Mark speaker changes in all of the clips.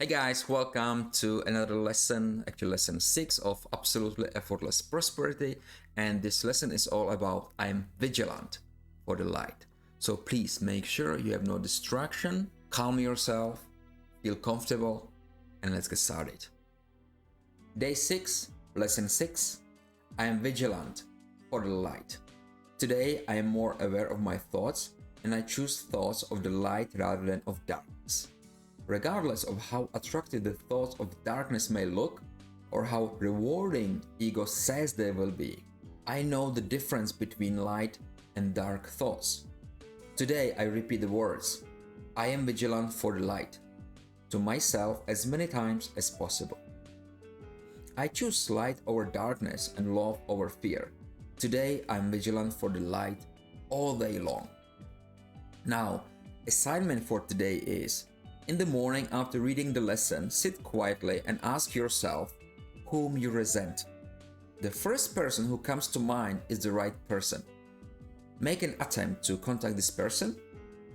Speaker 1: Hey guys, welcome to another lesson, actually lesson 6 of Absolutely Effortless Prosperity. And this lesson is all about I'm vigilant for the light. So please make sure you have no distraction, calm yourself, feel comfortable, and let's get started. Day 6, lesson 6, I am vigilant for the light. Today I am more aware of my thoughts and I choose thoughts of the light rather than of darkness. Regardless of how attractive the thoughts of darkness may look, or how rewarding ego says they will be, I know the difference between light and dark thoughts. Today I repeat the words, I am vigilant for the light, to myself as many times as possible. I choose light over darkness and love over fear. Today I am vigilant for the light all day long. Now, assignment for today is, in the morning after reading the lesson, sit quietly and ask yourself whom you resent. The first person who comes to mind is the right person. Make an attempt to contact this person,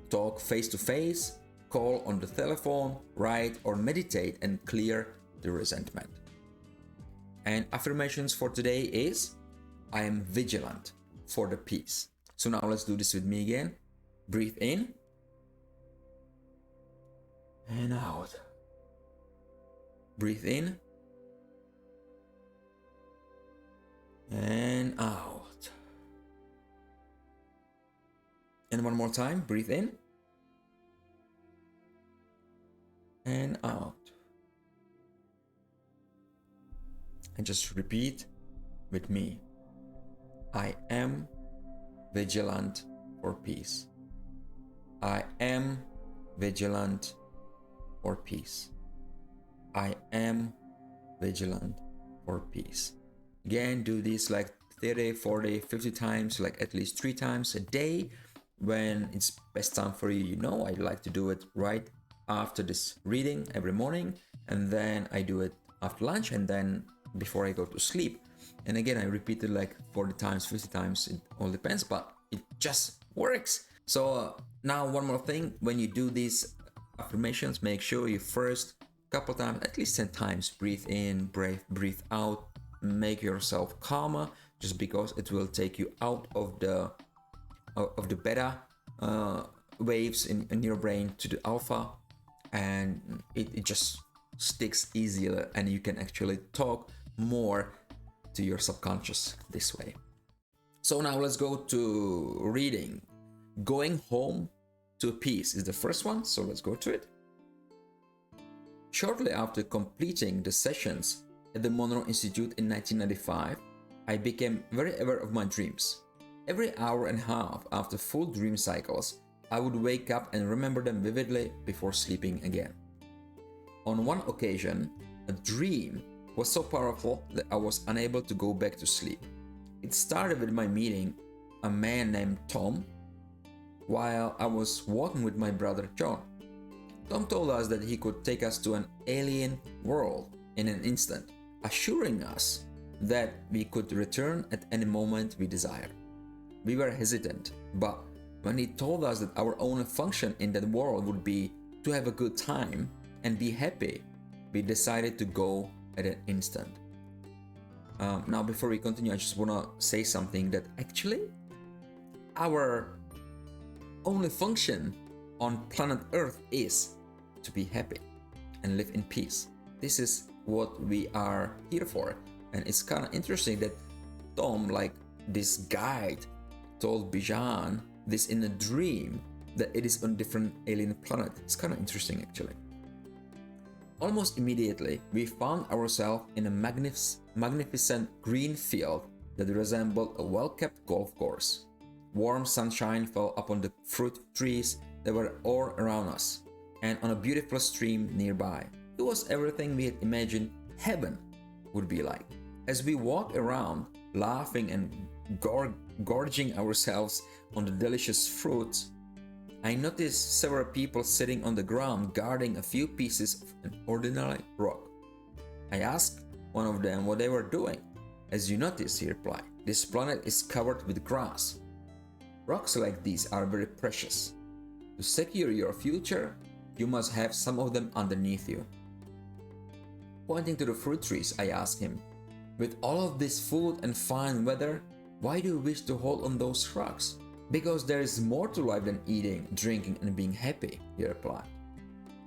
Speaker 1: talk face to face, call on the telephone, write or meditate and clear the resentment. And affirmations for today is, I am vigilant for the peace. So now let's do this with me again. Breathe in and out. Breathe in and out. And one more time, breathe in and out. And just repeat with me. I am vigilant for peace. I am vigilant for peace. I am vigilant for peace. Again, do this like 30, 40, 50 times, like at least 3 times a day. When it's best time for you, you know, I like to do it right after this reading every morning, and then I do it after lunch, and then before I go to sleep. And again, I repeat it like 40 times, 50 times, it all depends, but it just works. So now one more thing, when you do these affirmations, make sure you first couple times, at least 10 times, breathe in, breathe out, make yourself calmer, just because it will take you out of the beta waves in your brain to the alpha, and it just sticks easier, and you can actually talk more to your subconscious this way. So now let's go to reading. Going home to peace is the first one, so let's go to it. Shortly after completing the sessions at the Monroe Institute in 1995, I became very aware of my dreams. Every hour and a half after full dream cycles, I would wake up and remember them vividly before sleeping again. On one occasion, a dream was so powerful that I was unable to go back to sleep. It started with my meeting a man named Tom while I was walking with my brother John. Tom told us that he could take us to an alien world in an instant, assuring us that we could return at any moment we desired. We were hesitant, but when he told us that our only function in that world would be to have a good time and be happy, we decided to go at an instant. Now before we continue, I just want to say something, that actually our only function on planet Earth is to be happy and live in peace. This is what we are here for. And it's kind of interesting that Tom, like this guide, told Bijan this in a dream, that it is on different alien planet. It's kind of interesting actually. Almost immediately, we found ourselves in a magnificent green field that resembled a well-kept golf course. Warm sunshine fell upon the fruit trees that were all around us, and on a beautiful stream nearby. It was everything we had imagined heaven would be like. As we walked around, laughing and gorging ourselves on the delicious fruits, I noticed several people sitting on the ground guarding a few pieces of an ordinary rock. I asked one of them what they were doing. As you notice, he replied, this planet is covered with grass. Rocks like these are very precious. To secure your future, you must have some of them underneath you. Pointing to the fruit trees, I asked him, "With all of this food and fine weather, why do you wish to hold on those rocks?" "Because there is more to life than eating, drinking, and being happy," he replied.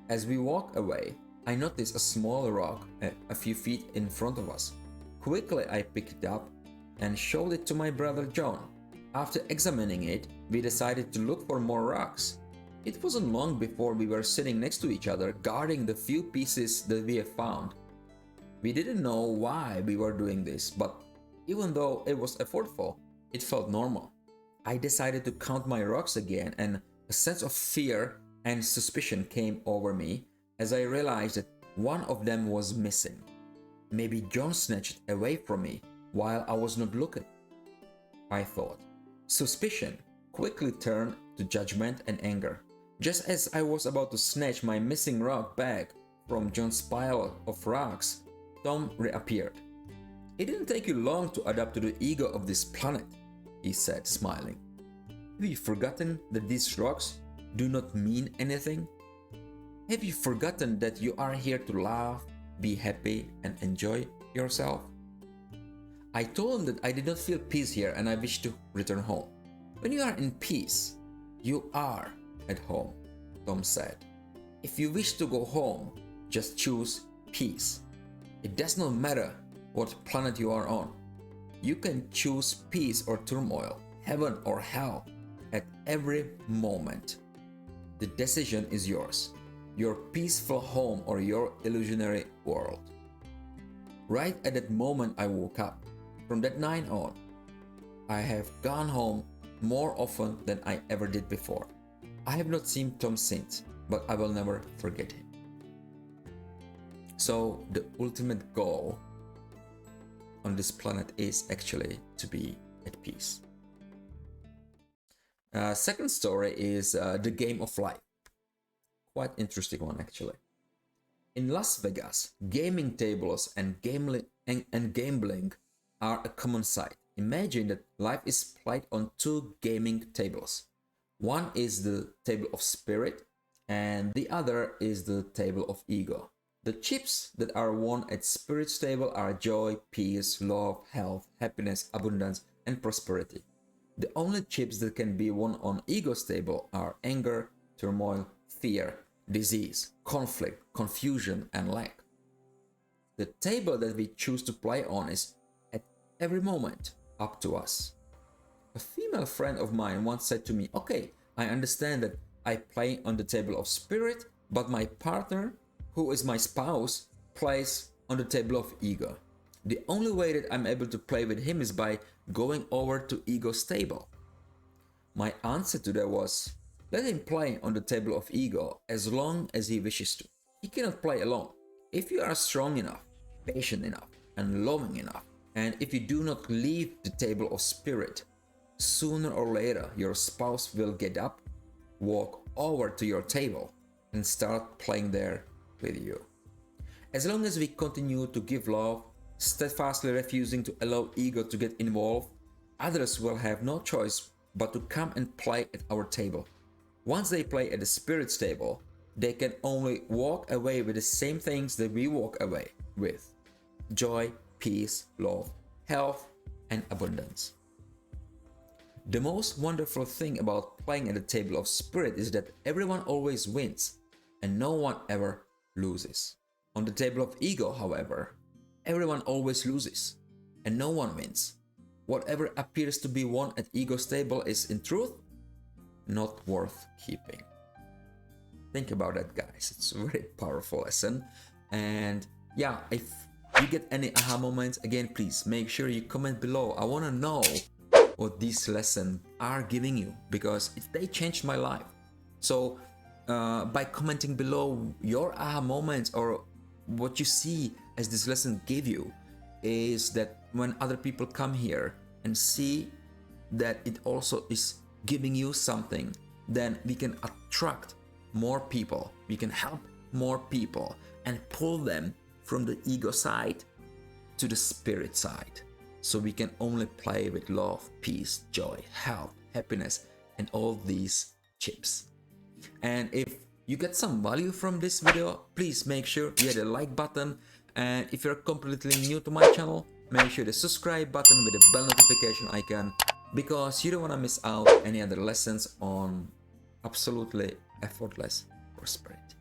Speaker 1: As we walked away, I noticed a small rock a few feet in front of us. Quickly, I picked it up and showed it to my brother John. After examining it, we decided to look for more rocks. It wasn't long before we were sitting next to each other, guarding the few pieces that we had found. We didn't know why we were doing this, but even though it was effortful, it felt normal. I decided to count my rocks again, and a sense of fear and suspicion came over me as I realized that one of them was missing. Maybe John snatched it away from me while I was not looking, I thought. Suspicion quickly turned to judgment and anger. Just as I was about to snatch my missing rock back from John's pile of rocks, Tom reappeared. "It didn't take you long to adapt to the ego of this planet," he said, smiling. "Have you forgotten that these rocks do not mean anything? Have you forgotten that you are here to laugh, be happy, and enjoy yourself?" I told him that I did not feel peace here and I wished to return home. "When you are in peace, you are at home," Tom said. "If you wish to go home, just choose peace. It does not matter what planet you are on. You can choose peace or turmoil, heaven or hell, at every moment. The decision is yours, your peaceful home or your illusionary world." Right at that moment, I woke up. From that night on, I have gone home more often than I ever did before. I have not seen Tom since, but I will never forget him. So the ultimate goal on this planet is actually to be at peace. Second story is the game of life. Quite interesting one, actually. In Las Vegas, gaming tables and gambling are a common sight. Imagine that life is played on two gaming tables. One is the table of spirit and the other is the table of ego. The chips that are won at spirit's table are joy, peace, love, health, happiness, abundance, and prosperity. The only chips that can be won on ego's table are anger, turmoil, fear, disease, conflict, confusion, and lack. The table that we choose to play on is at every moment up to us. A female friend of mine once said to me, "Okay, I understand that I play on the table of spirit, but my partner, who is my spouse, plays on the table of ego. The only way that I'm able to play with him is by going over to ego's table." My answer to that was, let him play on the table of ego as long as he wishes to. He cannot play alone. If you are strong enough, patient enough, and loving enough, and if you do not leave the table of spirit, sooner or later your spouse will get up, walk over to your table, and start playing there with you. As long as we continue to give love, steadfastly refusing to allow ego to get involved, others will have no choice but to come and play at our table. Once they play at the spirit's table, they can only walk away with the same things that we walk away with: joy, peace, love, health, and abundance. The most wonderful thing about playing at the table of spirit is that everyone always wins and no one ever loses. On the table of ego, however, everyone always loses and no one wins. Whatever appears to be won at ego's table is in truth not worth keeping. Think about that, guys. It's a very powerful lesson. And yeah, if you get any aha moments, again, please make sure you comment below. I want to know what these lessons are giving you, because they changed my life. So by commenting below your aha moments or what you see as this lesson gave you, is that when other people come here and see that it also is giving you something, then we can attract more people, we can help more people and pull them from the ego side to the spirit side. So we can only play with love, peace, joy, health, happiness, and all these chips. And if you get some value from this video, please make sure you hit the like button And if you're completely new to my channel, make sure the subscribe button with the bell notification icon, because you don't want to miss out any other lessons on absolutely effortless prosperity.